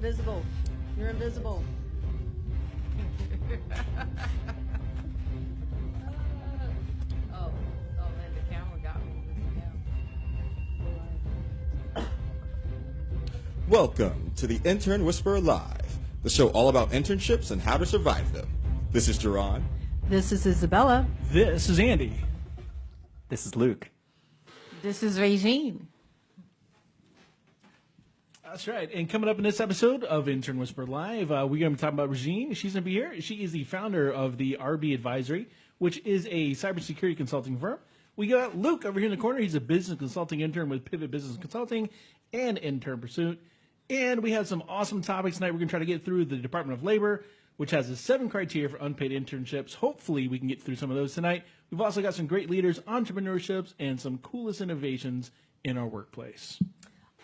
invisible. You're invisible. Man, the camera got me. Welcome to the Intern Whisperer Live, the show all about internships and how to survive them. This is Jerron. This is Isabella. This is Andy. This is Luke. This is Regine. That's right. And coming up in this episode of Intern Whisper Live, we're going to be talking about Regine. She's going to be here. She is the founder of the RB Advisory, which is a cybersecurity consulting firm. We got Luke over here in the corner. He's a business consulting intern with Pivot Business Consulting and Intern Pursuit. And we have some awesome topics tonight. We're going to try to get through the Department of Labor, which has the 7 criteria for unpaid internships. Hopefully, we can get through some of those tonight. We've also got some great leaders, entrepreneurships, and some coolest innovations in our workplace.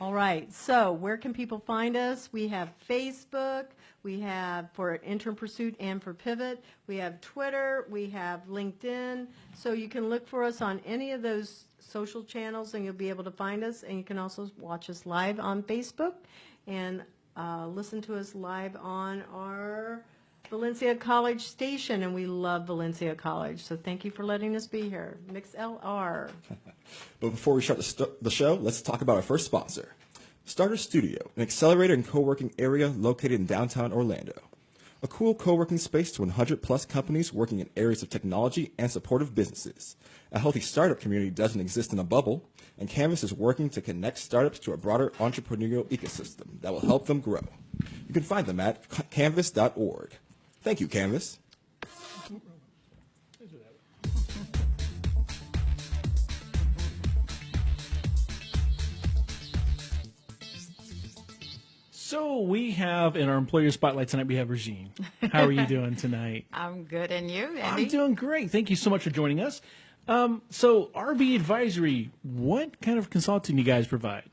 All right, so where can people find us? We have Facebook, we have for Intern Pursuit and for Pivot, we have Twitter, we have LinkedIn, so you can look for us on any of those social channels and you'll be able to find us, and you can also watch us live on Facebook and listen to us live on our Valencia College station, and we love Valencia College, so thank you for letting us be here. MixLR. But before we start the show, let's talk about our first sponsor, Starter Studio, an accelerator and co-working area located in downtown Orlando. A cool co-working space to 100-plus companies working in areas of technology and supportive businesses. A healthy startup community doesn't exist in a bubble, and Canvas is working to connect startups to a broader entrepreneurial ecosystem that will help them grow. You can find them at canvas.org. Thank you, Canvas. So we have in our employer spotlight tonight, we have Regine. How are you doing tonight? I'm good, and you, Andy? I'm doing great. Thank you so much for joining us. So RB Advisory, what kind of consulting do you guys provide?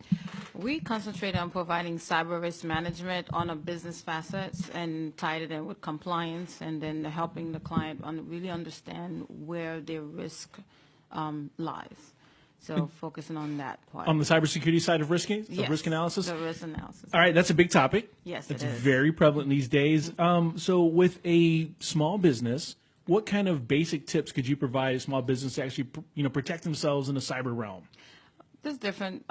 We concentrate on providing cyber risk management on a business facets and tied it in with compliance, and then helping the client really understand where their risk lies. So focusing on that part. On the cybersecurity side of risk, Yes, risk analysis? the risk analysis. All right, that's a big topic. Yes, it's it is. very prevalent these days. So with a small business, what kind of basic tips could you provide a small business to actually protect themselves in the cyber realm? There's different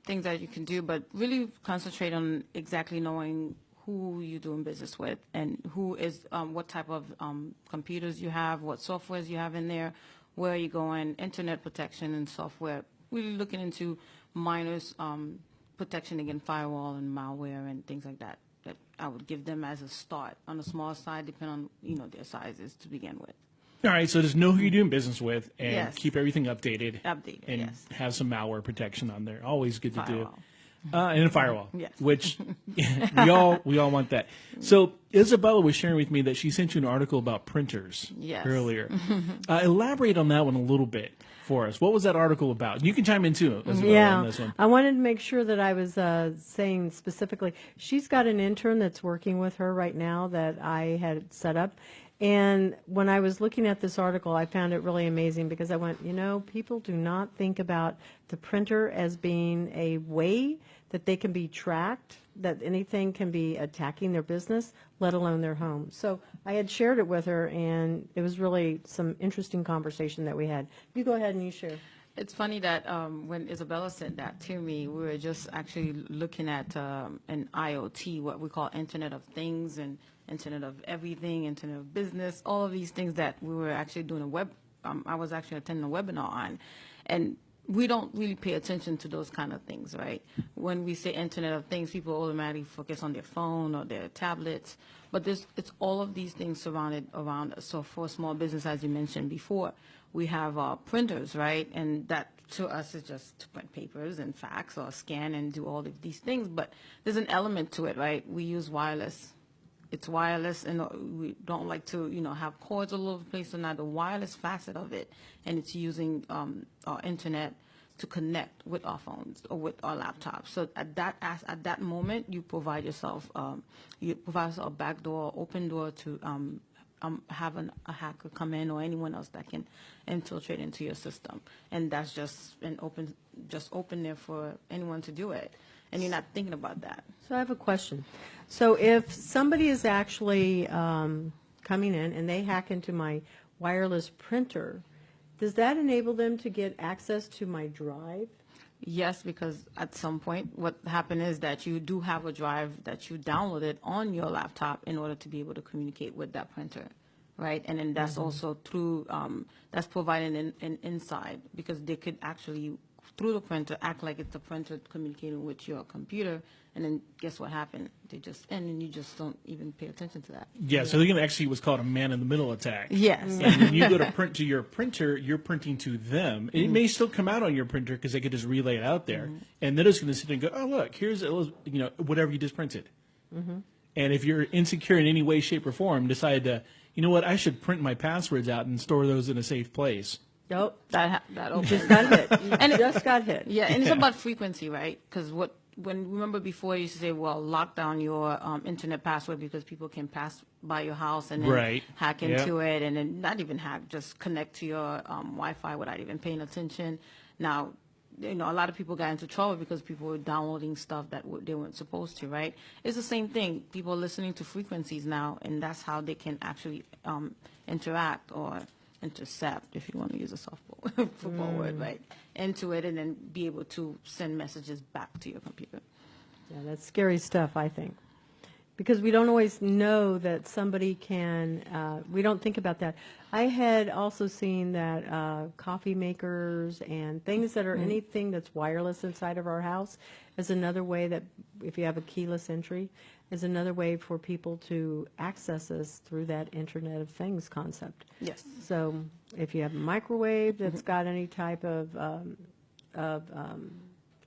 things that you can do, but really concentrate on exactly knowing who you're doing business with and who is, what type of computers you have, what softwares you have in there, where you're going, internet protection and software, really looking into minors protection against firewall and malware and things like that, that I would give them as a start on the small side, depending on, their sizes to begin with. All right, so just know who you're doing business with and Yes. keep everything updated. Updated, and yes. have some malware protection on there. Always good to Firewall. do. And a firewall, Yes. which we all want that. So Isabella was sharing with me that she sent you an article about printers Yes. earlier. Elaborate on that one a little bit for us. What was that article about? You can chime in too, Isabella, on this one. I wanted to make sure that I was saying specifically, she's got an intern that's working with her right now that I had set up. And when I was looking at this article, I found it really amazing because I went, people do not think about the printer as being a way that they can be tracked, that anything can be attacking their business, let alone their home. So I had shared it with her, and it was really some interesting conversation that we had. You go ahead and you share. It's funny that when Isabella sent that to me, we were just actually looking at an IoT, what we call Internet of Things and Internet of Everything, Internet of Business, all of these things that we were actually doing I was actually attending a webinar on. And we don't really pay attention to those kind of things, right? When we say Internet of Things, people automatically focus on their phone or their tablets. But it's all of these things surrounded around us. So for a small business, as you mentioned before, we have printers, right? And that to us is just to print papers and fax or scan and do all of these things. But there's an element to it, right? We use wireless. It's wireless, and we don't like to, have cords all over the place. So now the wireless facet of it, and it's using our internet to connect with our phones or with our laptops. So at that moment, you provide yourself a back door, open door to have a hacker come in or anyone else that can infiltrate into your system, and that's just open there for anyone to do it. and you're not thinking about that. So I have a question. So if somebody is actually coming in and they hack into my wireless printer, does that enable them to get access to my drive? Yes, because at some point, what happened is that you do have a drive that you downloaded on your laptop in order to be able to communicate with that printer, right? And then that's also through, that's providing an inside, because they could actually, through the printer, act like it's the printer communicating with your computer, and then guess what happened? They just, and then you just don't even pay attention to that. Yeah, so they're going to actually what's called a man-in-the-middle attack. Yes. And when you go to print to your printer, you're printing to them. It may still come out on your printer because they could just relay it out there. And they're just going to sit there and go, oh, look, here's, whatever you just printed. And if you're insecure in any way, shape, or form, decide to, you know what, I should print my passwords out and store those in a safe place. Nope. That Just got hit. And it Just got hit. Yeah, and it's about frequency, right? Because remember before you used to say, well, lock down your internet password because people can pass by your house and then hack into it, and then not even hack, just connect to your Wi-Fi without even paying attention. Now, a lot of people got into trouble because people were downloading stuff that they weren't supposed to, right? It's the same thing. People are listening to frequencies now, and that's how they can actually interact or intercept, if you want to use a softball football word, right, into it, and then be able to send messages back to your computer. Yeah, that's scary stuff, I think. Because we don't always know that somebody can, we don't think about that. I had also seen that coffee makers and things that are anything that's wireless inside of our house is another way that, if you have a keyless entry, is another way for people to access us through that Internet of Things concept. Yes. So if you have a microwave that's got any type of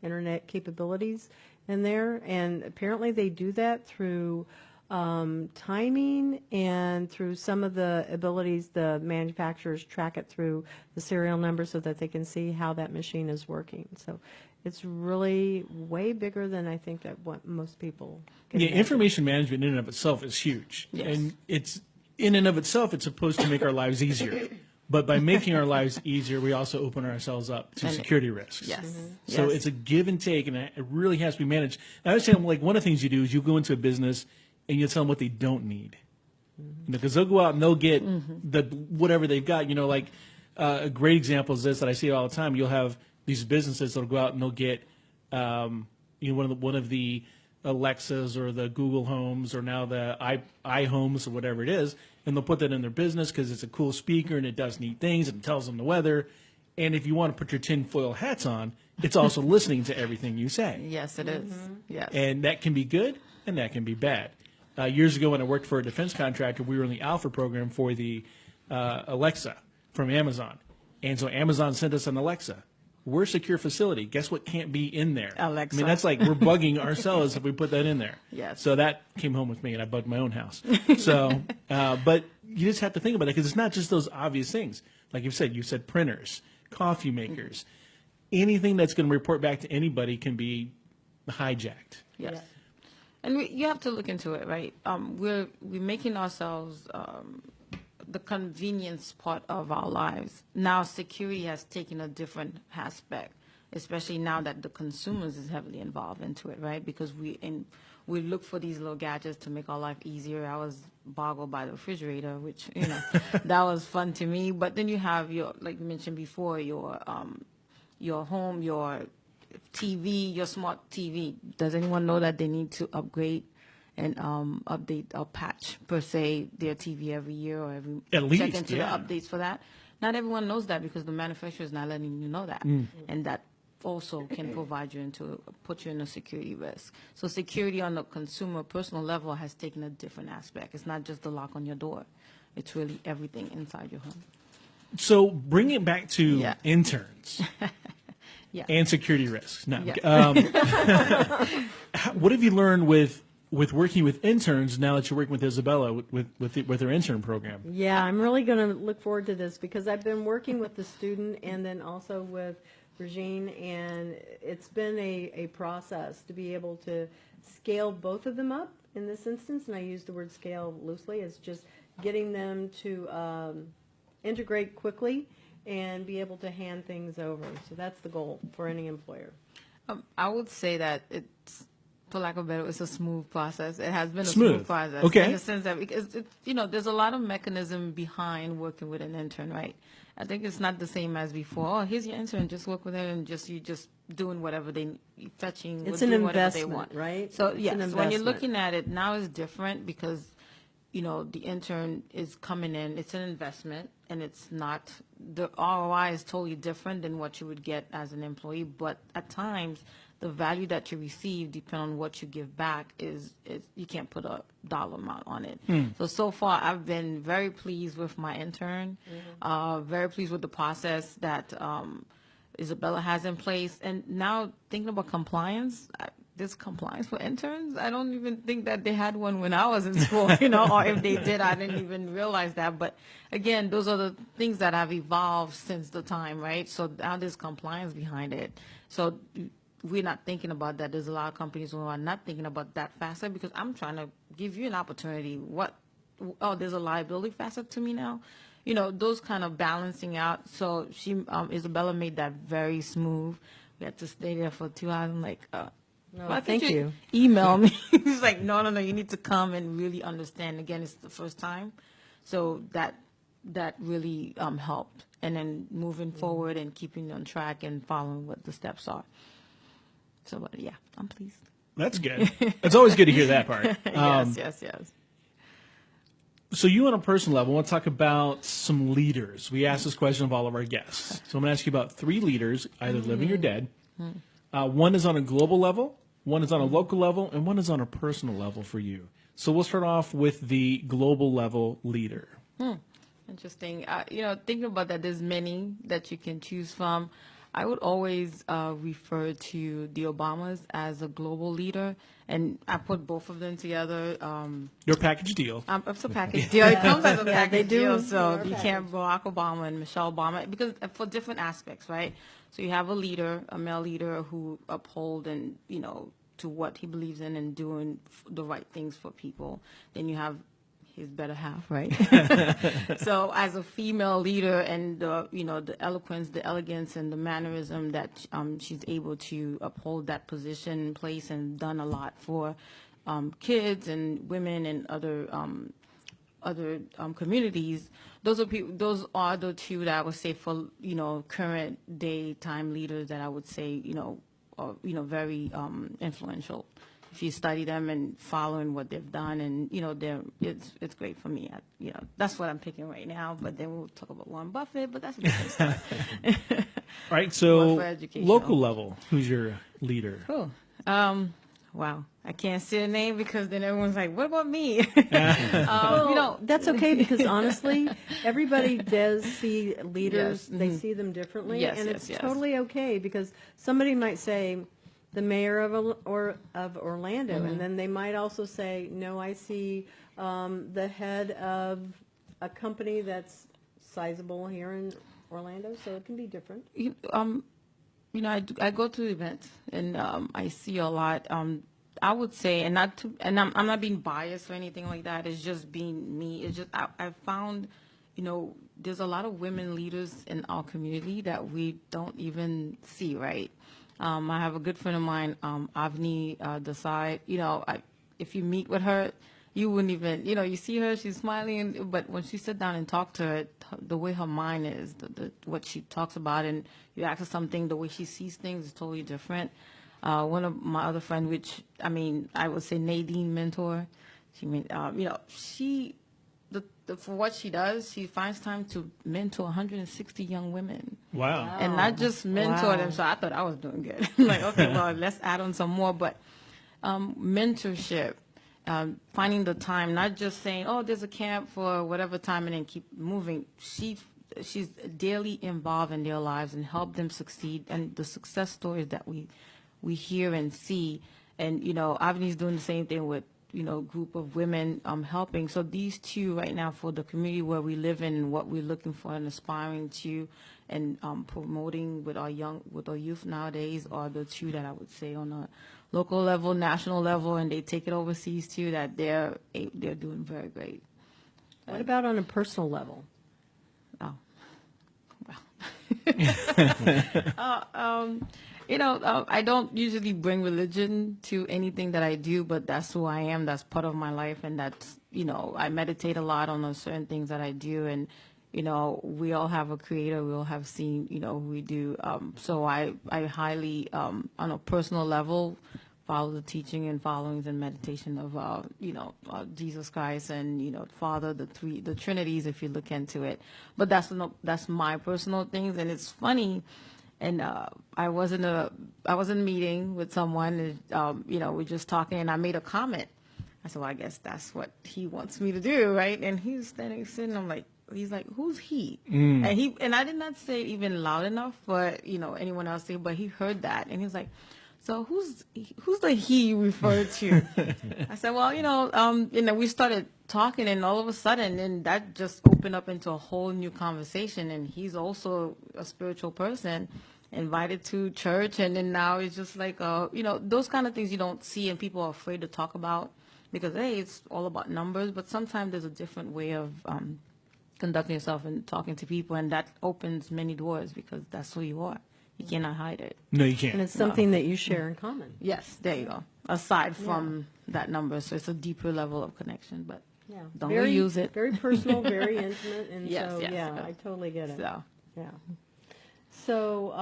internet capabilities in there, and apparently they do that through timing and through some of the abilities the manufacturers track it through the serial number so that they can see how that machine is working. So it's really way bigger than I think that what most people can imagine. Information management in and of itself is huge. Yes. And it's in and of itself, it's supposed to make our lives easier. But by making our lives easier, we also open ourselves up to security risks. Yes. So Yes. it's a give and take, and it really has to be managed. And I was saying, like, one of the things you do is you go into a business and you tell them what they don't need. Because they'll go out and they'll get whatever they've got. Like a great example is this that I see all the time. You'll have these businesses that'll go out and they'll get, one of the Alexas or the Google Homes or now the iHomes or whatever it is, and they'll put that in their business because it's a cool speaker and it does neat things and it tells them the weather. And if you want to put your tinfoil hats on, it's also listening to everything you say. Yes, it is. Yes. And that can be good and that can be bad. Years ago when I worked for a defense contractor, we were in the Alpha program for the Alexa from Amazon. And so Amazon sent us an Alexa. We're a secure facility. Guess what can't be in there? Alexa. I mean, that's like we're bugging ourselves if we put that in there. Yes. So that came home with me, and I bugged my own house. So, but you just have to think about it because it's not just those obvious things. Like you said printers, coffee makers, anything that's going to report back to anybody can be hijacked. Yes. And you have to look into it, right? We're making ourselves the convenience part of our lives. Now security has taken a different aspect, especially now that the consumers is heavily involved into it, right? Because we look for these little gadgets to make our life easier. I was boggled by the refrigerator, which, that was fun to me. But then you have like you mentioned before, your home, your TV, your smart TV. Does anyone know that they need to upgrade and update or patch per se their TV every year or every At least, check into yeah. the updates for that? Not everyone knows that because the manufacturer is not letting you know that, and that also can put you in a security risk. So security on the consumer personal level has taken a different aspect. It's not just the lock on your door; it's really everything inside your home. So bring it back to interns. Yeah. And security risks. No. Yeah. What have you learned with working with interns now that you're working with Isabella with her intern program? Yeah, I'm really going to look forward to this because I've been working with the student and then also with Regine, and it's been a process to be able to scale both of them up in this instance, and I use the word scale loosely. It's just getting them to integrate quickly and be able to hand things over. So that's the goal for any employer. I would say that it's, for lack of a better, it's a smooth process. It has been a Smooth. smooth process. Okay. In the sense that, because, there's a lot of mechanism behind working with an intern, right? I think it's not the same as before. Oh, here's your intern, just work with it and you just doing whatever fetching, It's or an doing whatever they investment, want. right? So, It's yes, an when you're investment. looking at it, now it's different because, the intern is coming in, it's an investment, and it's not, the ROI is totally different than what you would get as an employee, but at times, the value that you receive, depending on what you give back, is you can't put a dollar amount on it. So far, I've been very pleased with my intern, very pleased with the process that Isabella has in place. And now, thinking about compliance, there's compliance for interns. I don't even think that they had one when I was in school, or if they did, I didn't even realize that. But again, those are the things that have evolved since the time, right? So now there's compliance behind it. So we're not thinking about that. There's a lot of companies who are not thinking about that facet because I'm trying to give you an opportunity. There's a liability facet to me now. Those kind of balancing out. So Isabella made that very smooth. We had to stay there for 2 hours. I'm like, why thank can't you. email me. He's like, no, you need to come and really understand. Again, it's the first time. So that really helped. And then moving forward and keeping on track and following what the steps are. So, yeah, I'm pleased. That's good. It's always good to hear that part. Yes. So you on a personal level, I want to talk about some leaders. We ask this question of all of our guests. So I'm going to ask you about 3 leaders, either living or dead. One is on a global level, one is on a local level, and one is on a personal level for you. So we'll start off with the global level leader. Interesting. Thinking about that, there's many that you can choose from. I would always refer to the Obamas as a global leader, and I put both of them together. Your package deal. It's a package deal. It comes as a package they do. deal, so They're you a can't Barack Obama and Michelle Obama because for different aspects, right? So you have a leader, a male leader who uphold and to what he believes in and doing the right things for people. Then you have his better half, right? So as a female leader and the eloquence, the elegance, and the mannerism that she's able to uphold that position in place and done a lot for kids and women and other communities. Those are the 2 that I would say for current daytime leaders that I would say are very influential. If you study them and following what they've done, and it's great for me. That's what I'm picking right now. But then we'll talk about Warren Buffett. But that's a different story. All right, so More for educational. local level, who's your leader? Cool. Wow, I can't say a name because then everyone's like, "What about me?" That's okay because honestly, everybody does see leaders. Yes, They see them differently, Yes, and yes, it's yes. totally okay because somebody might say the mayor of Orlando, Mm-hmm. and then they might also say, "No, I see the head of a company that's sizable here in Orlando." So it can be different. I go to events and I see a lot. I would say, and I'm not being biased or anything like that. It's just being me. It's just I found, there's a lot of women leaders in our community that we don't even see, right? I have a good friend of mine, Avni Desai. If you meet with her, you wouldn't even, you see her, she's smiling, but when she sit down and talk to her, the way her mind is, what she talks about, and you ask her something, the way she sees things is totally different. One of my other friends, which, I would say Nadine Mentor, she, for what she does, she finds time to mentor 160 young women. Wow. And not just mentor Wow. them, so I thought I was doing good. Like, okay, well, let's add on some more, but mentorship. Finding the time, not just saying, oh, there's a camp for whatever time and then keep moving. She's daily involved in their lives and help them succeed. And the success stories that we hear and see. And, Avni's doing the same thing with, group of women helping. So these 2 right now for the community where we live in and what we're looking for and aspiring to and promoting with our youth nowadays are the 2 that I would say on a local level, national level, and they take it overseas too, that they're doing very great. What about on a personal level? Oh, well. I don't usually bring religion to anything that I do, but that's who I am. That's part of my life, and that's, I meditate a lot on those certain things that I do, and we all have a creator. We all have seen, who we do. So I highly, on a personal level, follow the teaching and followings and meditation of, Jesus Christ and, Father, the Trinities, if you look into it. But that's my personal things. And it's funny. And I was in a meeting with someone, and, we're just talking, and I made a comment. I said, well, I guess that's what he wants me to do, right? And he was sitting, I'm like, he's like, who's he? And I did not say it even loud enough for, anyone else to, but he heard that, and he was like, so who's the he you referred to? I said, well, we started talking, and all of a sudden, and that just opened up into a whole new conversation. And he's also a spiritual person, invited to church, and then now it's just like, those kind of things you don't see, and people are afraid to talk about because, hey, it's all about numbers. But sometimes there's a different way of conducting yourself and talking to people, and that opens many doors because that's who you are. You cannot hide it. No, you can't. And it's something that you share in common. Yes, there you go. Aside from that number, so it's a deeper level of connection, but don't very, use it. Very personal, very intimate, and Yes, so, yes. I totally get it. So, Yeah. So,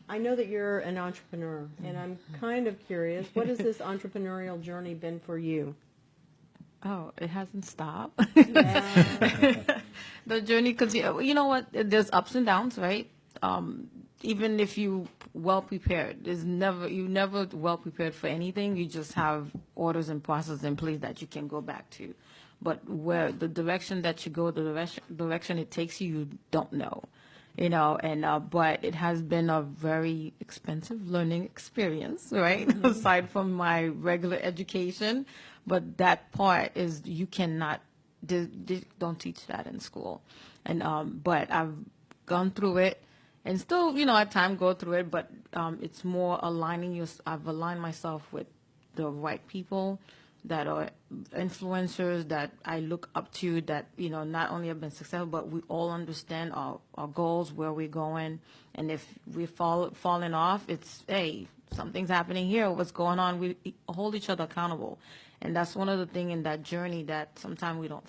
I know that you're an entrepreneur, and I'm kind of curious, what has this entrepreneurial journey been for you? oh, it hasn't stopped. Yeah. The journey, because you know what? There's ups and downs, right? Even if you well prepared, you never well prepared for anything. You just have orders and processes in place that you can go back to. But where the direction that you go, the direction it takes you, you don't know. But it has been a very expensive learning experience, right? Aside from my regular education, but that part is you cannot, they don't teach that in school, and but I've gone through it, and still, at times go through it, but it's more aligning I've aligned myself with the right people that are influencers that I look up to, that, not only have been successful, but we all understand our goals, where we're going. And if we're falling off, it's, hey, something's happening here, what's going on? We hold each other accountable. And that's one of the things in that journey that sometimes we don't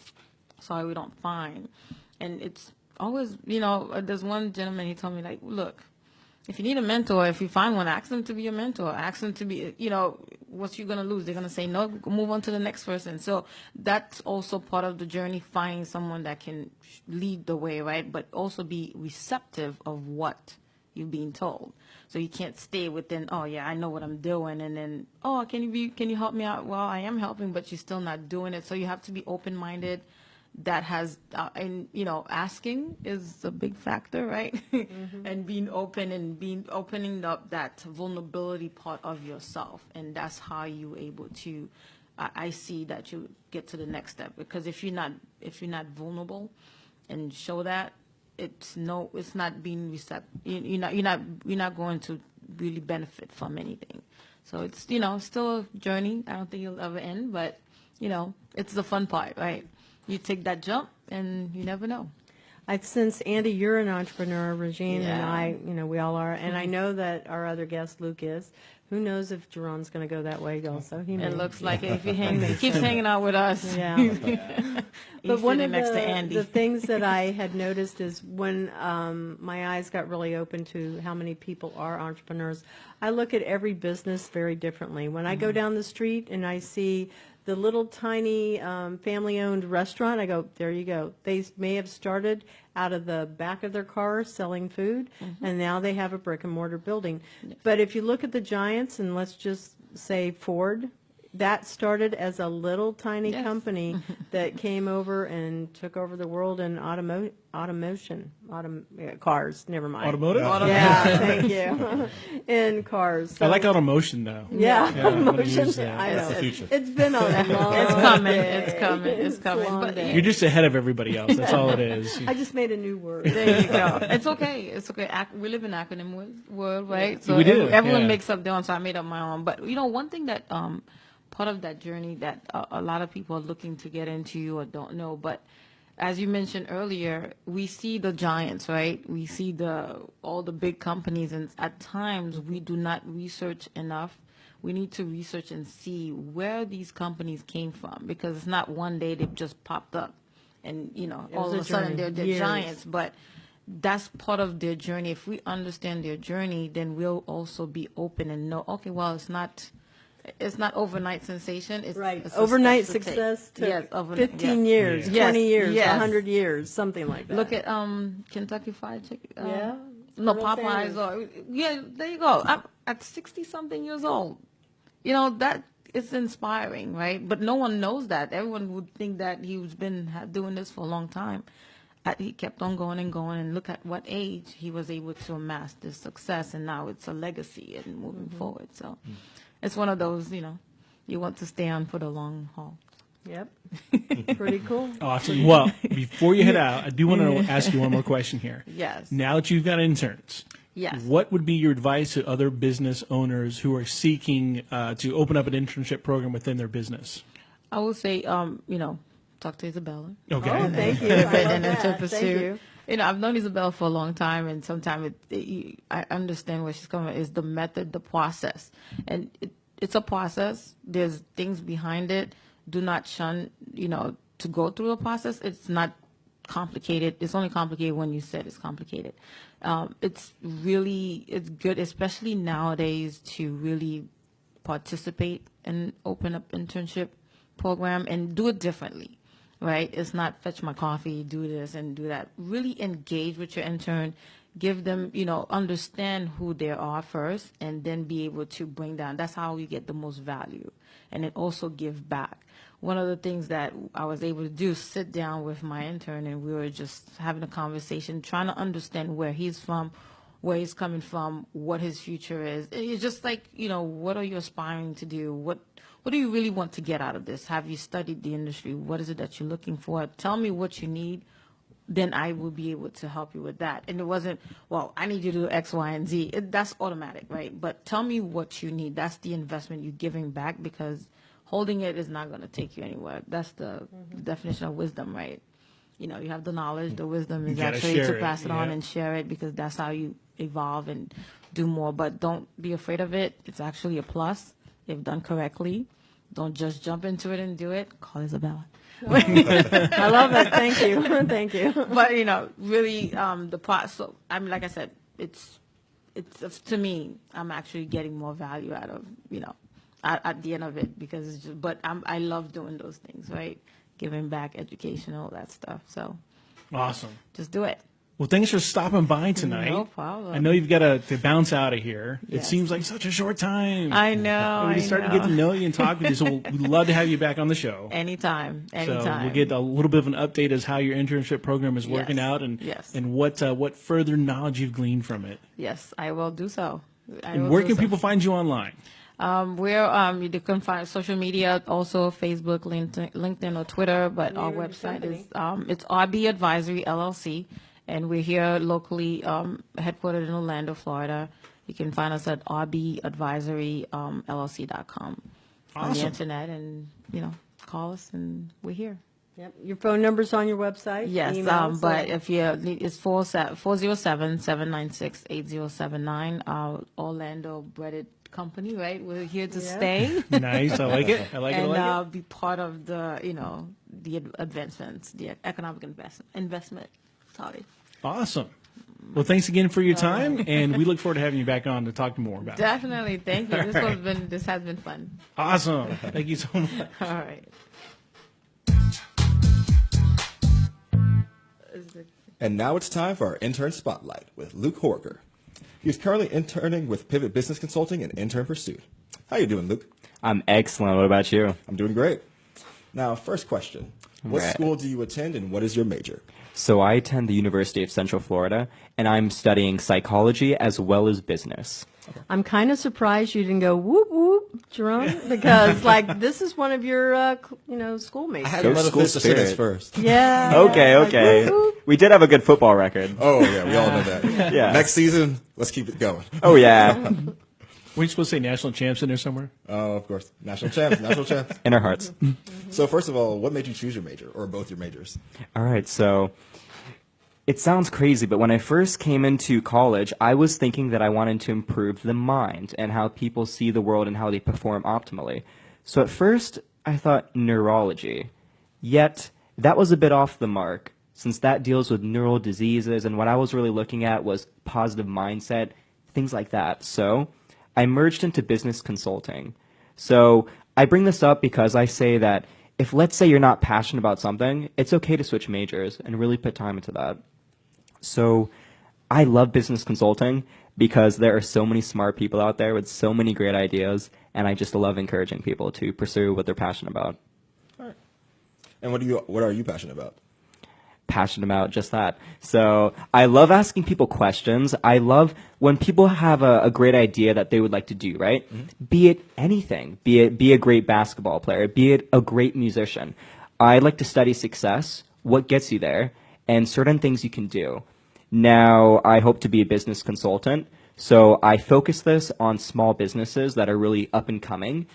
find. And it's always, there's one gentleman, he told me, like, look, if you need a mentor, if you find one, ask them to be a mentor. Ask them to be, what you going to lose? They're going to say, no, move on to the next person. So that's also part of the journey, finding someone that can lead the way, right? But also be receptive of what you're being told. So you can't stay within, oh, yeah, I know what I'm doing. And then, oh, can you help me out? Well, I am helping, but you're still not doing it. So you have to be open-minded. That has, and asking is a big factor, right? And being open and opening up that vulnerability part of yourself, and that's how you able to. I see that you get to the next step, because if you're not vulnerable, and show that, it's not being receptive. You're not going to really benefit from anything. So it's still a journey. I don't think it'll ever end, but it's the fun part, right? You take that jump, and you never know. Since Andy, you're an entrepreneur, Regine and Yeah. I, we all are, and I know that our other guest, Luke, is. Who knows if Jerron's going to go that way also? He may. It looks like it. If he keeps hanging out with us. Yeah. He's But one sitting of next to Andy. the things that I had noticed is when my eyes got really open to how many people are entrepreneurs, I look at every business very differently. When I go down the street and I see the little tiny family-owned restaurant, I go, there you go. They may have started out of the back of their car selling food, and now they have a brick-and-mortar building. But if you look at the giants, and let's just say Ford, that started as a little tiny Yes. company that came over and took over the world in cars. Never mind. Automotive? Yeah, thank you. In cars. I like automotion, though. Yeah, I'm gonna motion. use that. I That's know. the future. It's been a long It's coming. day. It's coming. It's coming. a long But day. You're just ahead of everybody else. That's all it is. I just made a new word. there you go. It's okay. It's okay. We live in acronym world, right? So We do, everyone yeah. makes up their own. So I made up my own. But one thing that part of that journey that a lot of people are looking to get into or don't know, but as you mentioned earlier, we see the giants, right? We see all the big companies, and at times we do not research enough. We need to research and see where these companies came from, because it's not one day they've just popped up and, all was of a a sudden journey, they're years. giants. But that's part of their journey. If we understand their journey, then we'll also be open and know, okay, well, it's not overnight sensation. It's Right. it's a Overnight steps to take. success took Yes, overnight, 15 yeah. years, Yes, 20 years, yes. 100 years, something like that. Look at Kentucky Fried Chicken. Yeah, No, real Popeyes. famous. Or yeah, there you go. I'm at 60 something years old. That is inspiring, right? But no one knows that. Everyone would think that he's been doing this for a long time. He kept on going and going, and look at what age he was able to amass this success, and now it's a legacy and moving forward. So it's one of those, you want to stay on for the long haul. Yep. Pretty cool. Awesome. Well, before you head out, I do want to ask you one more question here. Yes. Now that you've got interns, Yes. what would be your advice to other business owners who are seeking to open up an internship program within their business? I would say, talk to Isabella. Okay. Oh, thank you. I love And then to that. pursue. Thank you. I've known Isabella for a long time, and sometimes I understand where she's coming. Is the method, the process, and it's a process. There's things behind it. Do not shun, to go through a process. It's not complicated. It's only complicated when you said it's complicated. It's good, especially nowadays, to really participate and open up internship program and do it differently. Right? It's not fetch my coffee, do this and do that. Really engage with your intern, give them, understand who they are first, and then be able to bring down. That's how you get the most value. And then also give back. One of the things that I was able to do, sit down with my intern, and we were just having a conversation, trying to understand where he's from, where he's coming from, what his future is. It's just like, what are you aspiring to do? What do you really want to get out of this? Have you studied the industry? What is it that you're looking for? Tell me what you need. Then I will be able to help you with that. And it wasn't, well, I need you to do X, Y, and Z. That's automatic, right? But tell me what you need. That's the investment you're giving back, because holding it is not going to take you anywhere. That's the definition of wisdom, right? You have the knowledge, the wisdom is gotta actually share to it, pass it on yeah. and share it, because that's how you evolve and do more. But don't be afraid of it. It's actually a plus if done correctly. Don't just jump into it and do it. Call Isabella. I love it. Thank you. Thank you. But really, the part. So like I said, it's to me, I'm actually getting more value out of at the end of it, because it's just. But I love doing those things, right? Giving back, education, all that stuff. So Awesome. just do it. Well, thanks for stopping by tonight. No problem. I know you've got to bounce out of here. It Yes. seems like such a short time. I know. We just started to get to know you and talk with you, so we'd love to have you back on the show. Anytime. So we'll get a little bit of an update as how your internship program is working Yes. out, and Yes. and what further knowledge you've gleaned from it. Yes, I will do so. And where can people find you online? You can find social media, also Facebook, LinkedIn, or Twitter. But our Name of your website is company. it's RB Advisory LLC, and we're here locally, headquartered in Orlando, Florida. You can find us at rbadvisoryllc.com on the Awesome. internet, and call us, and we're here. Yep. Your phone number's on your website? Yes, Email, but so- if you need, it's 407-796-8079. Orlando breaded company, right? We're here to Yeah. stay. Nice. I like it. I like it. I And like it. be part of the the advancements, the economic investment. Sorry. Awesome. Well, thanks again for your time, and we look forward to having you back on to talk more about it. Definitely, thank you. This has been fun. Awesome. Thank you so much. All right. And now it's time for our intern spotlight with Luke Horger. He is currently interning with Pivot Business Consulting and Intern Pursuit. How you doing, Luke? I'm excellent. What about you? I'm doing great. Now, first question. What Right. school do you attend and what is your major? So I attend the University of Central Florida, and I'm studying psychology as well as business. I'm kind of surprised you didn't go whoop whoop, Jerome, because this is one of your schoolmates. I had Go to let school finish the sentence spirit. first. Yeah. Okay, like, okay. whoop, whoop. We did have a good football record. Oh, yeah, we all know that. Yeah. Next season, let's keep it going. Oh, yeah. Were you supposed to say national champs in there somewhere? Oh, of course. National champs, national champs. In our hearts. So first of all, what made you choose your major, or both your majors? All right, so it sounds crazy, but when I first came into college, I was thinking that I wanted to improve the mind and how people see the world and how they perform optimally. So at first, I thought neurology. Yet, that was a bit off the mark, since that deals with neural diseases, and what I was really looking at was positive mindset, things like that. So I merged into business consulting. So I bring this up because I say that if, let's say, you're not passionate about something, it's okay to switch majors and really put time into that. So I love business consulting because there are so many smart people out there with so many great ideas, and I just love encouraging people to pursue what they're passionate about. All right. And what are you passionate about? Passionate about just that. So I love asking people questions. I love when people have a great idea that they would like to do, right? Mm-hmm. Be it anything, be a great basketball player, be it a great musician. I like to study success, what gets you there, and certain things you can do. Now, I hope to be a business consultant, so I focus this on small businesses that are really up and coming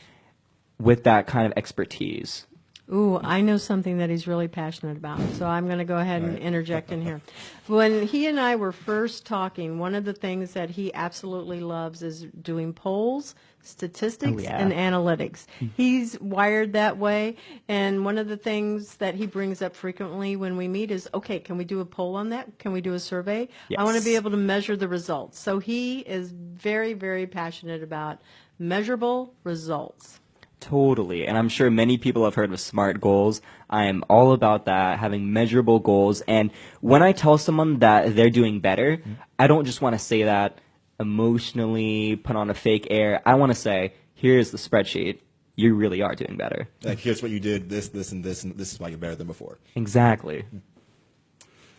with that kind of expertise. Ooh, I know something that he's really passionate about, so I'm going to go ahead and interject in here. When he and I were first talking, one of the things that he absolutely loves is doing polls, statistics, and analytics. He's wired that way, and one of the things that he brings up frequently when we meet is, okay, can we do a poll on that? Can we do a survey? Yes. I want to be able to measure the results. So he is very, very passionate about measurable results. Totally. And I'm sure many people have heard of SMART goals. I am all about that, having measurable goals. And when I tell someone that they're doing better, I don't just want to say that emotionally, put on a fake air. I want to say, here's the spreadsheet. You really are doing better. Like, here's what you did, this, and this is why you're better than before. Exactly.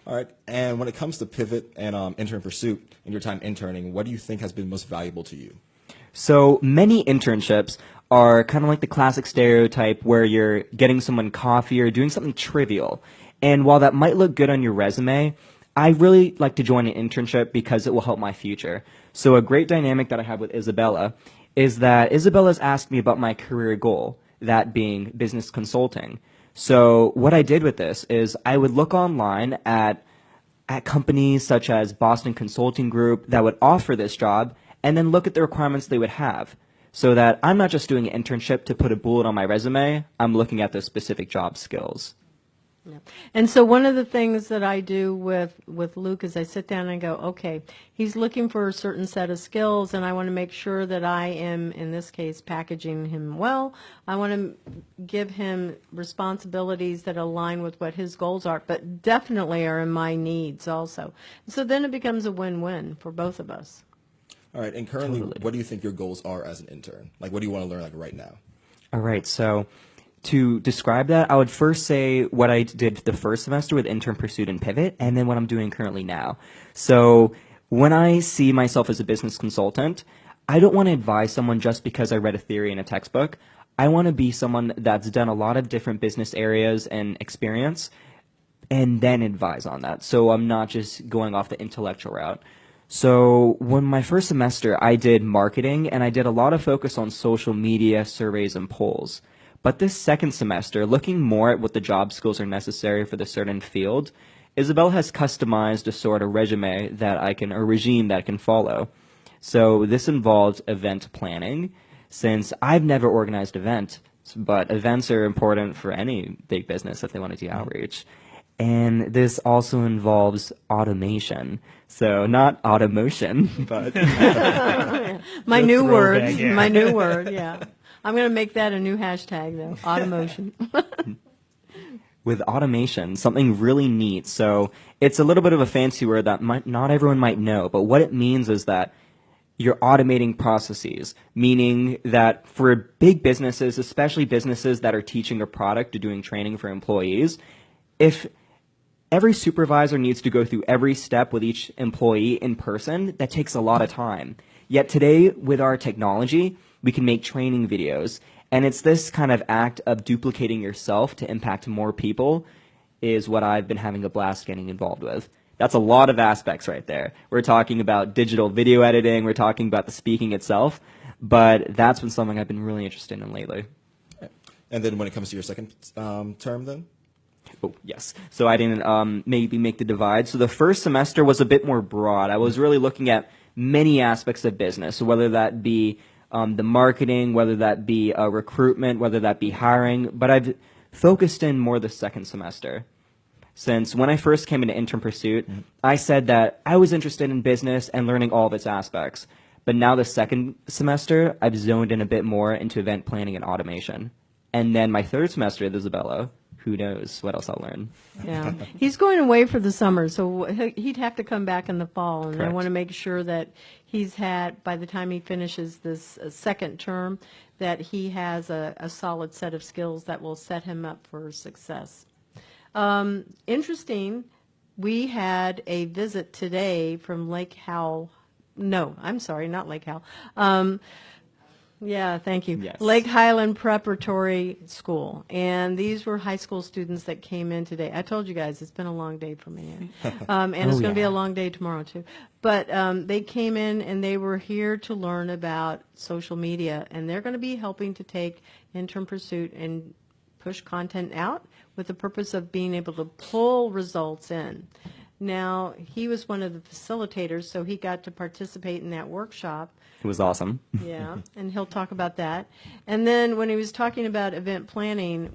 All right. And when it comes to pivot and intern pursuit in your time interning, what do you think has been most valuable to you? So many internships are kind of like the classic stereotype where you're getting someone coffee or doing something trivial. And while that might look good on your resume, I really like to join an internship because it will help my future. So a great dynamic that I have with Isabella is that Isabella's asked me about my career goal, that being business consulting. So what I did with this is I would look online at companies such as Boston Consulting Group that would offer this job and then look at the requirements they would have. So that I'm not just doing an internship to put a bullet on my resume, I'm looking at the specific job skills. Yeah. And so one of the things that I do with Luke is I sit down and go, okay, he's looking for a certain set of skills, and I want to make sure that I am, in this case, packaging him well. I want to give him responsibilities that align with what his goals are, but definitely are in my needs also. So then it becomes a win-win for both of us. All right, and currently, what do you think your goals are as an intern? Like, what do you want to learn, like, right now? All right, so to describe that, I would first say what I did the first semester with Intern Pursuit and Pivot, and then what I'm doing currently now. So when I see myself as a business consultant, I don't want to advise someone just because I read a theory in a textbook. I want to be someone that's done a lot of different business areas and experience, and then advise on that. So I'm not just going off the intellectual route. So when my first semester, I did marketing, and I did a lot of focus on social media, surveys, and polls. But this second semester, looking more at what the job skills are necessary for the certain field, Isabel has customized a sort of resume that a regime that I can follow. So this involves event planning, since I've never organized events, but events are important for any big business if they want to do outreach. And this also involves automation. So not automotion, but My new word, Yeah. I'm going to make that a new hashtag, though, automotion. with automation, something really neat. So it's a little bit of a fancy word that not everyone might know, but what it means is that you're automating processes, meaning that for big businesses, especially businesses that are teaching a product or doing training for employees, if every supervisor needs to go through every step with each employee in person, that takes a lot of time. Yet today, with our technology, we can make training videos. And it's this kind of act of duplicating yourself to impact more people is what I've been having a blast getting involved with. That's a lot of aspects right there. We're talking about digital video editing. We're talking about the speaking itself. but that's been something I've been really interested in lately. And then when it comes to your second term, then? Oh, yes. So I didn't maybe make the divide. So the first semester was a bit more broad. I was really looking at many aspects of business, so whether that be the marketing, whether that be recruitment, whether that be hiring. But I've focused in more the second semester. Since when I first came into Intern Pursuit, I said that I was interested in business and learning all of its aspects. But now the second semester, I've zoned in a bit more into event planning and automation. And then my third semester at Isabella, who knows what else I'll learn. Yeah, he's going away for the summer, so he'd have to come back in the fall, and I Correct. want to make sure that he's had, by the time he finishes this second term, that he has a solid set of skills that will set him up for success. Interesting, we had a visit today from Lake Howell. No, I'm sorry, not Lake Howell. Yeah, thank you. Yes. Lake Highland Preparatory School. And these were high school students that came in today. I told you guys, it's been a long day for me. And it's going to be a long day tomorrow, too. But they came in and they were here to learn about social media. And they're going to be helping to take Intern Pursuit and push content out with the purpose of being able to pull results in. Now, he was one of the facilitators, so he got to participate in that workshop. It was awesome. Yeah, and he'll talk about that. And then when he was talking about event planning,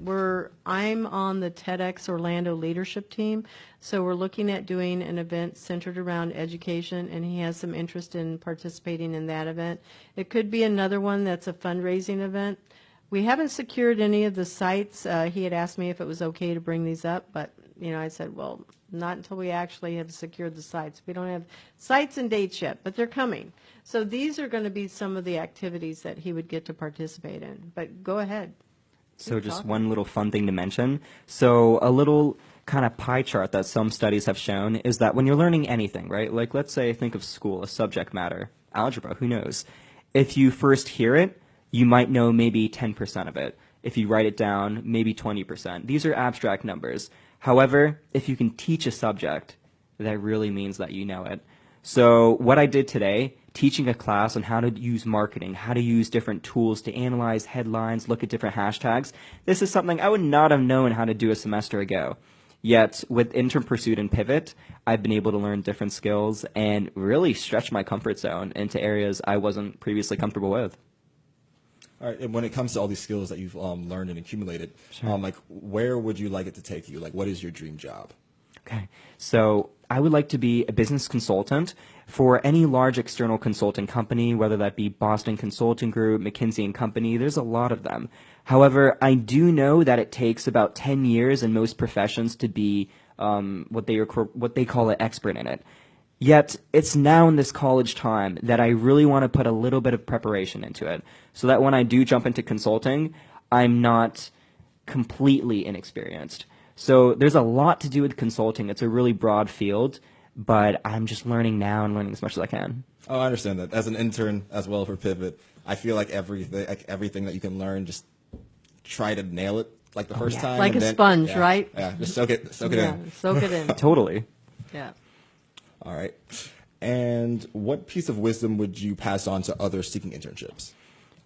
I'm on the TEDx Orlando leadership team, so we're looking at doing an event centered around education, and he has some interest in participating in that event. It could be another one that's a fundraising event. We haven't secured any of the sites. He had asked me if it was okay to bring these up, but I said, well, not until we actually have secured the sites. We don't have sites and dates yet, but they're coming. So these are going to be some of the activities that he would get to participate in. But go ahead. So just one little fun thing to mention. So a little kind of pie chart that some studies have shown is that when you're learning anything, right? Like let's say think of school, a subject matter, algebra, who knows? If you first hear it, you might know maybe 10% of it. If you write it down, maybe 20%. These are abstract numbers. However, if you can teach a subject, that really means that you know it. So what I did today, teaching a class on how to use marketing, how to use different tools to analyze headlines, look at different hashtags, this is something I would not have known how to do a semester ago. Yet with Intern Pursuit and Pivot, I've been able to learn different skills and really stretch my comfort zone into areas I wasn't previously comfortable with. All right, and when it comes to all these skills that you've learned and accumulated, like where would you like it to take you? Like what is your dream job? Okay, so I would like to be a business consultant for any large external consulting company, whether that be Boston Consulting Group, McKinsey & Company. There's a lot of them. However, I do know that it takes about 10 years in most professions to be what they call an expert in it. Yet, it's now in this college time that I really want to put a little bit of preparation into it so that when I do jump into consulting, I'm not completely inexperienced. So there's a lot to do with consulting. It's a really broad field, but I'm just learning now and learning as much as I can. Oh, I understand that. As an intern as well for Pivot, I feel like everything that you can learn, just try to nail it like the first time. Like and a then, sponge, yeah, right? Yeah, just soak it in. Soak it in. Totally. Yeah. All right. And what piece of wisdom would you pass on to others seeking internships?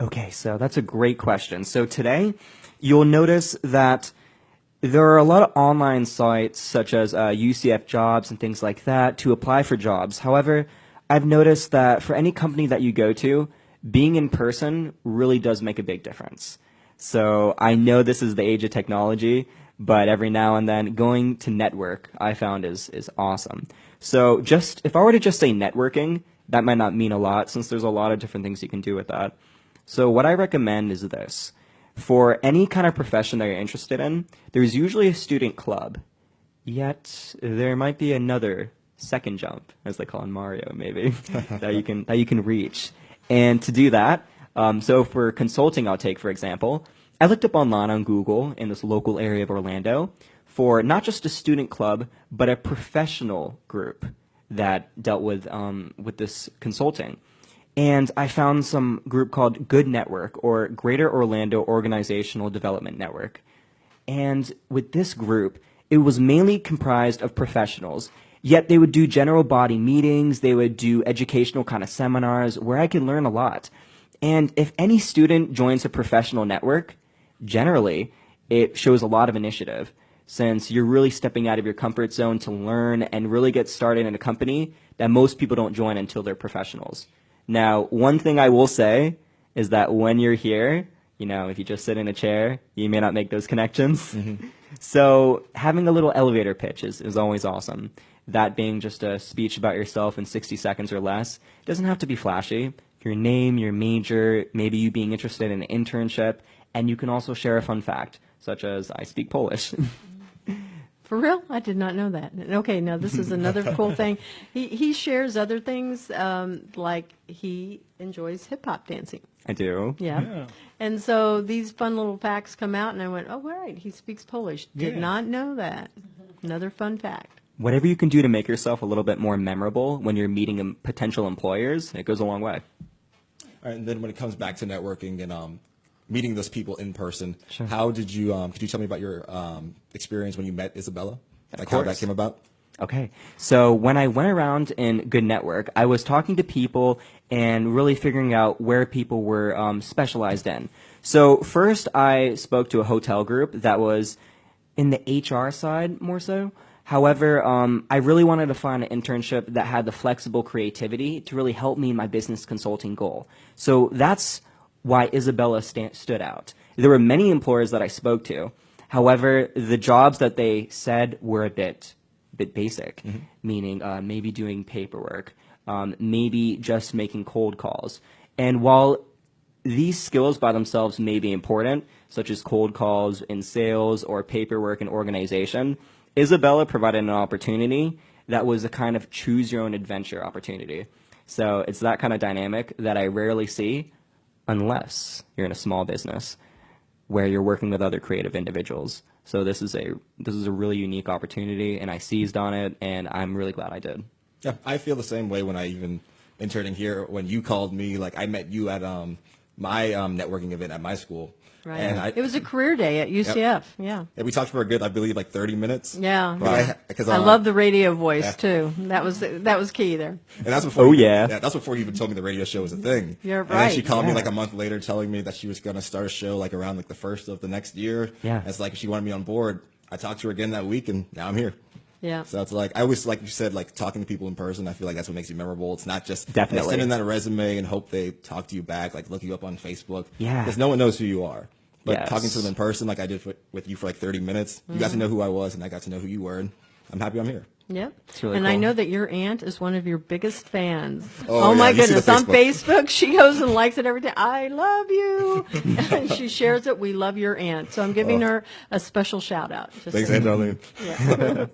Okay, so that's a great question. So today, you'll notice that there are a lot of online sites such as UCF Jobs and things like that to apply for jobs. However, I've noticed that for any company that you go to, being in person really does make a big difference. So I know this is the age of technology, but every now and then going to network I found is awesome. So if I were to just say networking, that might not mean a lot since there's a lot of different things you can do with that. So what I recommend is this. For any kind of profession that you're interested in, there's usually a student club. Yet there might be another second jump, as they call in Mario, maybe, that you can reach. And to do that, so for consulting, I'll take for example, I looked up online on Google in this local area of Orlando for not just a student club, but a professional group that dealt with this consulting. And I found some group called Good Network, or Greater Orlando Organizational Development Network. And with this group, it was mainly comprised of professionals, yet they would do general body meetings, they would do educational kind of seminars where I could learn a lot. And if any student joins a professional network, generally, it shows a lot of initiative, since you're really stepping out of your comfort zone to learn and really get started in a company that most people don't join until they're professionals. Now, one thing I will say is that when you're here, if you just sit in a chair, you may not make those connections. So having a little elevator pitch is always awesome. That being just a speech about yourself in 60 seconds or less. It doesn't have to be flashy. Your name, your major, maybe you being interested in an internship, and you can also share a fun fact, such as I speak Polish. For real? I did not know that. Okay, now this is another cool thing. He shares other things, like he enjoys hip-hop dancing. I do. Yeah. And so these fun little facts come out, and I went, oh, right, he speaks Polish. Did not know that. Another fun fact. Whatever you can do to make yourself a little bit more memorable when you're meeting potential employers, it goes a long way. All right, and then when it comes back to networking and meeting those people in person, Sure. how did you, could you tell me about your experience when you met Isabella? Like how that course. came about? Okay, so when I went around in Good Network, I was talking to people and really figuring out where people were specialized in. So first I spoke to a hotel group that was in the HR side more so. However, I really wanted to find an internship that had the flexible creativity to really help me in my business consulting goal. So that's why Isabella stood out. There were many employers that I spoke to. However, the jobs that they said were a bit basic, meaning maybe doing paperwork, maybe just making cold calls. And while these skills by themselves may be important, such as cold calls in sales or paperwork in organization, Isabella provided an opportunity that was a kind of choose your own adventure opportunity. So it's that kind of dynamic that I rarely see unless you're in a small business where you're working with other creative individuals. So this is a really unique opportunity, and I seized on it, and I'm really glad I did. Yeah, I feel the same way when I even interning here. When you called me, like I met you at my networking event at my school. Right. And it was a career day at UCF. Yeah. And we talked for a good, I believe, like 30 minutes. Yeah. Because I love the radio voice too. That was key there. And that's before. Oh, you, yeah. That's before you even told me the radio show was a thing. You're And then right, she called me yeah. like a month later, telling me that she was gonna start a show like around like the first of the next year. Yeah. And it's like she wanted me on board. I talked to her again that week, and now I'm here. Yeah. So it's like I always, like you said, like talking to people in person. I feel like that's what makes you memorable. It's not just Definitely. sending that resume and hope they talk to you back, like look you up on Facebook. Yeah. Because no one knows who you are. But Yes. talking to them in person, like I did with you for like 30 minutes, you got to know who I was, and I got to know who you were, and I'm happy I'm here. Yep. really and I cool. know that your aunt is one of your biggest fans. Oh, yeah, my you see the goodness. On Facebook. Facebook, she goes and likes it every day. I love you. And she shares it. We love your aunt. So I'm giving her a special shout out. Just Thanks, so- Aunt Darlene. Yeah.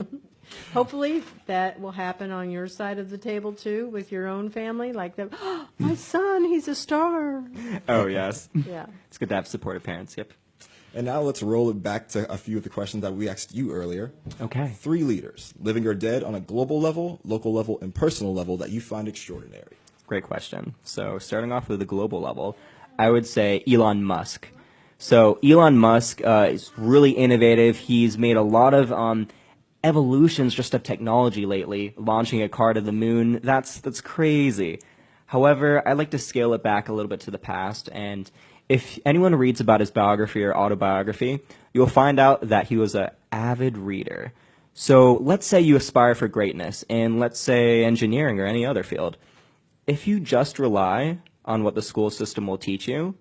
Hopefully that will happen on your side of the table too, with your own family. Like that, oh, my son, he's a star. Oh, yes. Yeah. It's good to have supportive parents, yep. And now let's roll it back to a few of the questions that we asked you earlier. Okay. 3 leaders, living or dead, on a global level, local level, and personal level that you find extraordinary. Great question. So starting off with the global level, I would say Elon Musk. So Elon Musk is really innovative. He's made a lot of evolutions just of technology lately, launching a car to the moon. That's crazy. However, I like to scale it back a little bit to the past, and if anyone reads about his biography or autobiography, you'll find out that he was an avid reader. So let's say you aspire for greatness in, let's say, engineering or any other field. If you just rely on what the school system will teach you,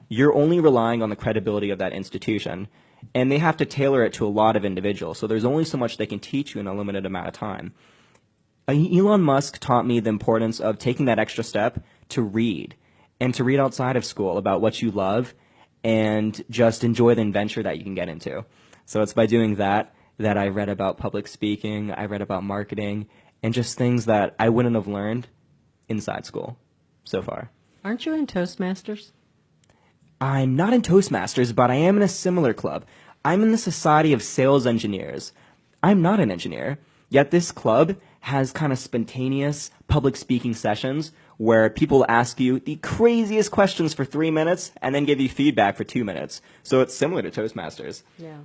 you're only relying on the credibility of that institution, and they have to tailor it to a lot of individuals. So there's only so much they can teach you in a limited amount of time. Elon Musk taught me the importance of taking that extra step to read, and to read outside of school about what you love and just enjoy the adventure that you can get into. So it's by doing that I read about public speaking, I read about marketing, and just things that I wouldn't have learned inside school so far. Aren't you in Toastmasters? I'm not in Toastmasters, but I am in a similar club. I'm in the Society of Sales Engineers. I'm not an engineer, yet this club has kind of spontaneous public speaking sessions where people ask you the craziest questions for 3 minutes and then give you feedback for 2 minutes. So it's similar to Toastmasters. Yeah.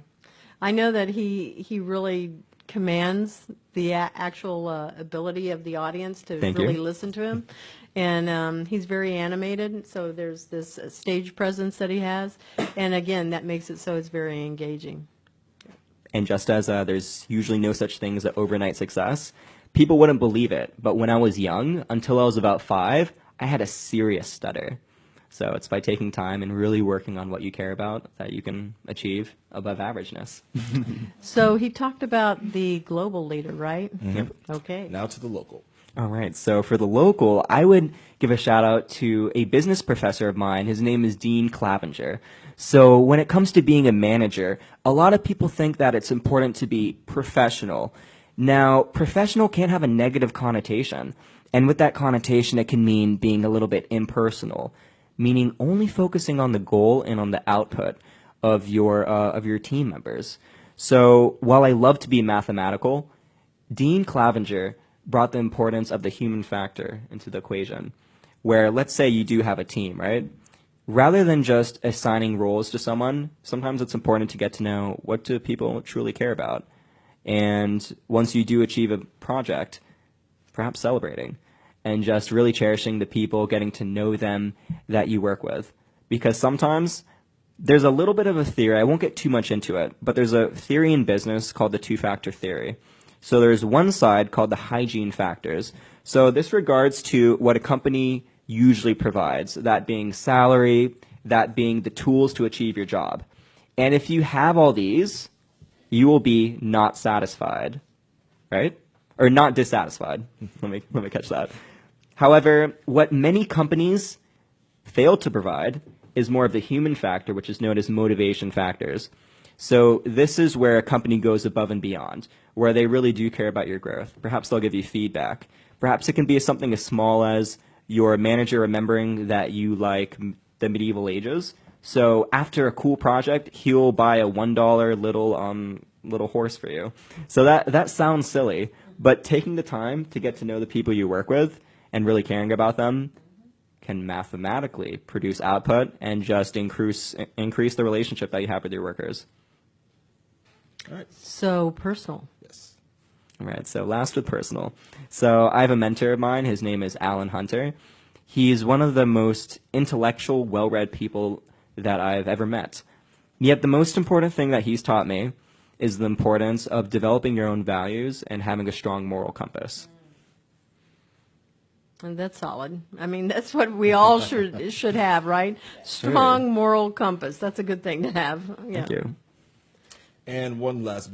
I know that he really commands the actual ability of the audience to Thank really you. listen to him. And he's very animated, so there's this stage presence that he has. And again, that makes it so it's very engaging. And just as there's usually no such thing as an overnight success, people wouldn't believe it. But when I was young, until I was about 5, I had a serious stutter. So it's by taking time and really working on what you care about that you can achieve above averageness. So he talked about the global leader, right? Yep. Okay. Now to the local. All right. So for the local, I would give a shout out to a business professor of mine. His name is Dean Clavenger. So when it comes to being a manager, a lot of people think that it's important to be professional. Now, professional can have a negative connotation. And with that connotation, it can mean being a little bit impersonal, meaning only focusing on the goal and on the output of your team members. So while I love to be mathematical, Dean Clavenger brought the importance of the human factor into the equation, where let's say you do have a team, right? Rather than just assigning roles to someone, sometimes it's important to get to know what do people truly care about. And once you do achieve a project, perhaps celebrating and just really cherishing the people, getting to know them that you work with. Because sometimes there's a little bit of a theory, I won't get too much into it, but there's a theory in business called the two-factor theory. So there's one side called the hygiene factors. So this regards to what a company usually provides, that being salary, that being the tools to achieve your job. And if you have all these, you will be not satisfied, right? Or not dissatisfied. Let me catch that. However, what many companies fail to provide is more of the human factor, which is known as motivation factors. So this is where a company goes above and beyond, where they really do care about your growth. Perhaps they'll give you feedback. Perhaps it can be something as small as your manager remembering that you like the medieval ages. So after a cool project, he'll buy a $1 little horse for you. So that sounds silly, but taking the time to get to know the people you work with and really caring about them can mathematically produce output and just increase the relationship that you have with your workers. All right. So personal. Yes. All right, so last with personal. So I have a mentor of mine. His name is Alan Hunter. He's one of the most intellectual, well-read people that I've ever met. Yet the most important thing that he's taught me is the importance of developing your own values and having a strong moral compass. And that's solid. I mean, that's what we all should have, right? Strong moral compass. That's a good thing to have. Yeah. Thank you. And one last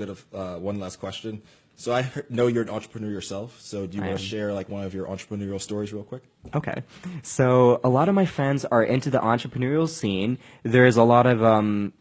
question. So I know you're an entrepreneur yourself. So do you want to share like one of your entrepreneurial stories real quick? Okay. So a lot of my friends are into the entrepreneurial scene. There's a lot of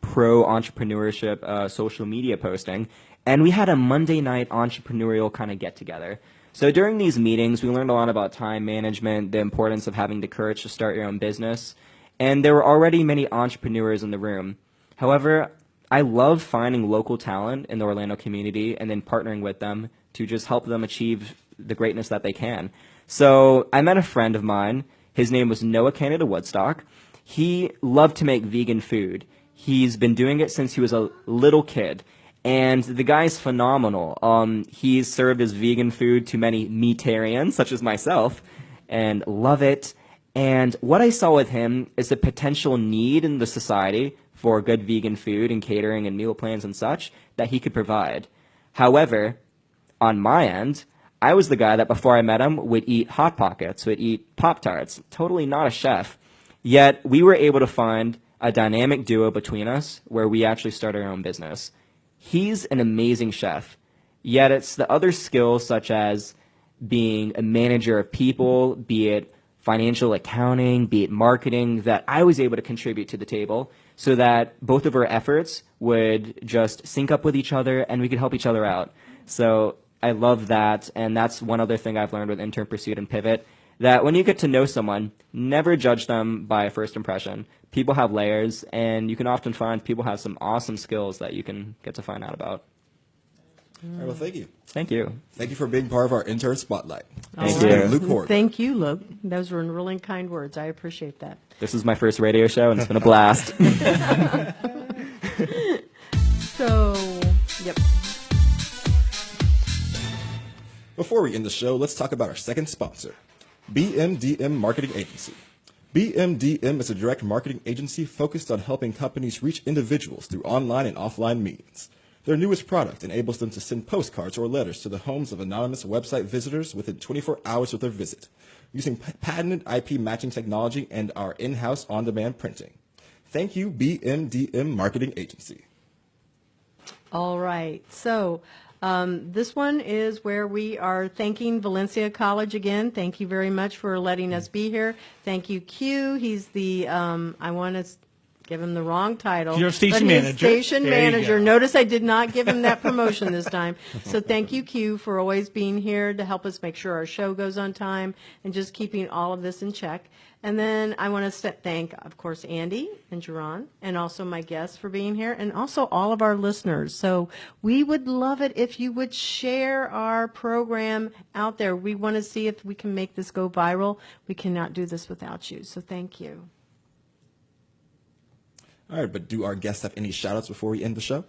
pro-entrepreneurship social media posting. And we had a Monday night entrepreneurial kind of get-together. So during these meetings, we learned a lot about time management, the importance of having the courage to start your own business. And there were already many entrepreneurs in the room. However, I love finding local talent in the Orlando community and then partnering with them to just help them achieve the greatness that they can. So I met a friend of mine. His name was Noah Canada Woodstock. He loved to make vegan food. He's been doing it since he was a little kid. And the guy's phenomenal. He's served as vegan food to many meatarians, such as myself, and love it. And what I saw with him is a potential need in the society for good vegan food and catering and meal plans and such that he could provide. However, on my end, I was the guy that before I met him would eat Hot Pockets, would eat Pop-Tarts, totally not a chef. Yet we were able to find a dynamic duo between us where we actually started our own business. He's an amazing chef, yet it's the other skills such as being a manager of people, be it financial accounting, be it marketing, that I was able to contribute to the table so that both of our efforts would just sync up with each other and we could help each other out. So I love that, and that's one other thing I've learned with Intern Pursuit and Pivot, that when you get to know someone, never judge them by a first impression. People have layers, and you can often find people have some awesome skills that you can get to find out about. All right, well, thank you. Thank you. Thank you for being part of our Intern Spotlight. Thank This has you. been Luke Horger. Thank you, Luke. Those were really kind words. I appreciate that. This is my first radio show, and it's been a blast. So, yep. Before we end the show, let's talk about our second sponsor. BMDM Marketing Agency. BMDM is a direct marketing agency focused on helping companies reach individuals through online and offline means. Their newest product enables them to send postcards or letters to the homes of anonymous website visitors within 24 hours of their visit, using patented IP matching technology and our in-house on-demand printing. Thank you, BMDM Marketing Agency. All right. So this one is where we are thanking Valencia College again. Thank you very much for letting us be here. Thank you, Q. He's the, I want to give him the wrong title. Your station but his manager. Station There you manager. go. Notice I did not give him that promotion this time. So thank you, Q, for always being here to help us make sure our show goes on time and just keeping all of this in check. And then I want to thank, of course, Andy and Jerron, and also my guests for being here, and also all of our listeners. So we would love it if you would share our program out there. We want to see if we can make this go viral. We cannot do this without you. So thank you. All right, but do our guests have any shout-outs before we end the show?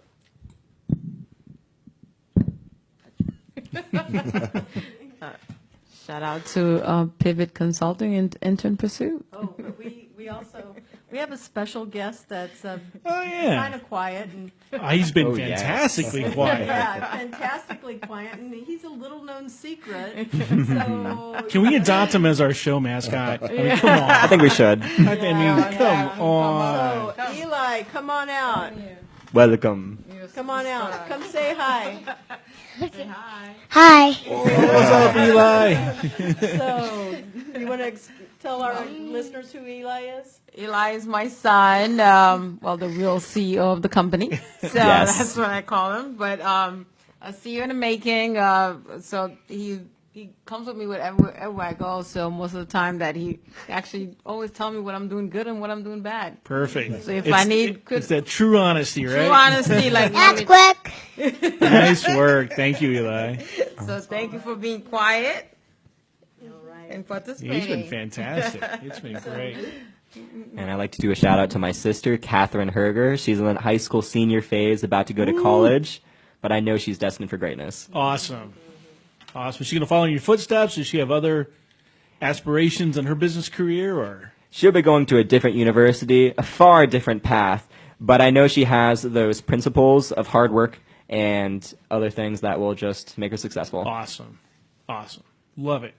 Shout out to Pivot Consulting and Intern Pursuit. Oh, we have a special guest that's Oh, yeah. kind of quiet and He's been Oh, yes. fantastically quiet. yeah, fantastically quiet, and he's a little known secret. So Can we adopt him as our show mascot? I mean, come on. I think we should. Come on. So, Eli, come on out. Welcome. Come on out. Come say hi. Hi. What's up, Eli? So, you want to tell our listeners who Eli is? Eli is my son, well, the real CEO of the company. So Yes. that's what I call him. But a CEO in the making. So he comes with me wherever I go. So most of the time that he actually always tell me what I'm doing good and what I'm doing bad. Perfect. So if I need it's that true honesty, right? true honesty, like That's quick. Nice work. Thank you, Eli. so thank you for being quiet and participating. He's been fantastic. It's been great. And I'd like to do a shout out to my sister, Catherine Herger. She's in the high school senior phase, about to go to college, but I know she's destined for greatness. Awesome. Awesome. Is she going to follow in your footsteps? Does she have other aspirations in her business career? Or She'll be going to a different university, a far different path, but I know she has those principles of hard work and other things that will just make her successful. Awesome. Awesome. Love it.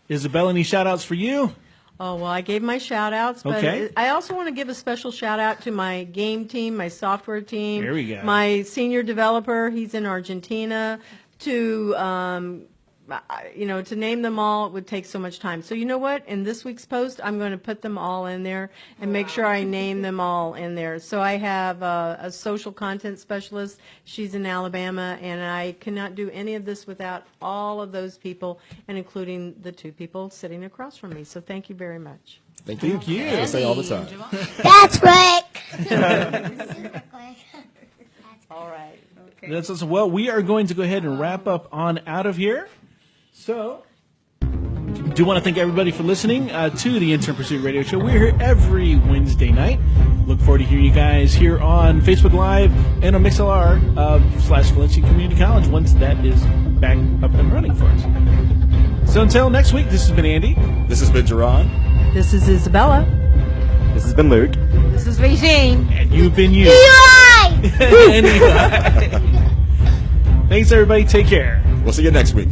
Isabel, any shout outs for you? Oh, well, I gave my shout outs, but Okay. I also want to give a special shout out to my game team, my software team. There we go. My senior developer, he's in Argentina. To name them all would take so much time. So you know what? In this week's post, I'm going to put them all in there and make sure I name them all in there. So I have a social content specialist. She's in Alabama, and I cannot do any of this without all of those people, and including the two people sitting across from me. So thank you very much. Thank you. Thank you. I say all the time. That's quick. All right. That's awesome. Well, we are going to go ahead and wrap up on out of here. So, do want to thank everybody for listening to the Intern Pursuit Radio Show. We're here every Wednesday night. Look forward to hearing you guys here on Facebook Live and on MixLR / Valencia Community College once that is back up and running for us. So until next week, this has been Andy. This has been Jerron. This is Isabella. This has been Luke. This is Regine. And you've been you. Eli. And Eli. Thanks, everybody. Take care. We'll see you next week.